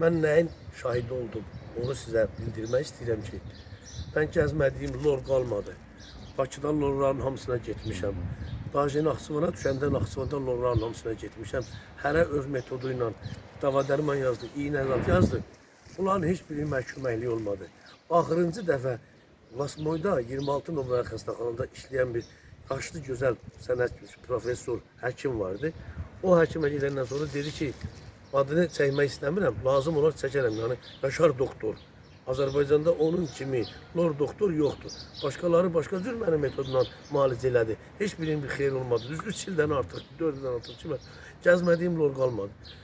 Mən nəyin şahidi oldum, onu sizə bildirmək istəyirəm ki, mən gəzmədiyim lor qalmadı. Bakıda lorların hamısına getmişəm. Daji Naxçıvana düşəndə Naxçıvanda lorların hamısına getmişəm. Hərə öz metodu ilə dava-dərman yazdı, iynə-zat yazdı. Bunların heç biri məhkəməlik olmadı. Axırıncı dəfə Lasmoyda 26 nömrə xəstəxanada işləyən bir yaşlı, gözəl sənət professor, həkim vardı. O həkimə gedəndən sonra dedi ki, adını çəkmək istəmirəm, lazım olar çəkərəm. Yəni Yaşar doktor. Azərbaycanda onun kimi lor doktor yoxdur. Başqaları başqa cür mənim metodla müalicə elədi. Heç birinin bir xeyir olmadı. Düz 3 ildən artıq, 4 ildən artıq ki, mən gəzmədiyim lor qalmadı.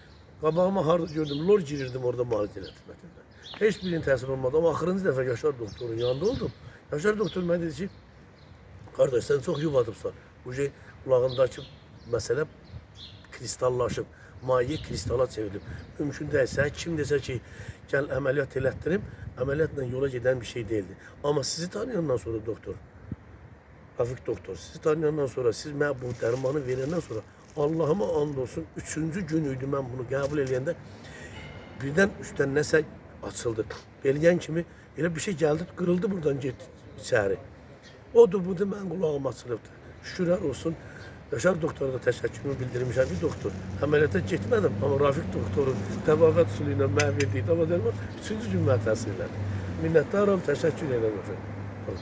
Qabağıma harda gördüm, lor girirdim orada müalicə etmədimdə. Heç birinin təsir olmadı. Amma axırıncı dəfə Yaşar doktorun yanında oldum. Yaşar doktor mənə dedi ki, qardaş sən çox yuvadıbsan. Bu şey qulağındakı məsələ kristallaşıb, maye kristala çevrilib. Mümkün deyil. Sən kim desə ki, gəl əməliyyat elətdirim, əməliyyatla yola gedən bir şey deyildi. Amma sizi tanıyandan sonra doktor, Rafik doktor, sizi tanıyandan sonra, siz mənə bu dərmanı verəndən sonra Allahıma and olsun, 3-cü gün idi mən bunu qəbul eləyəndə birdən üstdən nəsə açıldı. Belgən kimi elə bir şey gəldi, qırıldı buradan getdi içəri. Odur, budur, mən qulağım açılıbdı. Şükürlər olsun. Yaşar doktora da təşəkkürümü bildirmişəm ki, doktor. Əməliyyata getmədim, amma Rafik doktorun təbavət usulü ilə mənə verdiyi dava-dərman 3-cü gün mənə təsir elədi. Minnətdaram, təşəkkür edirəm efendim.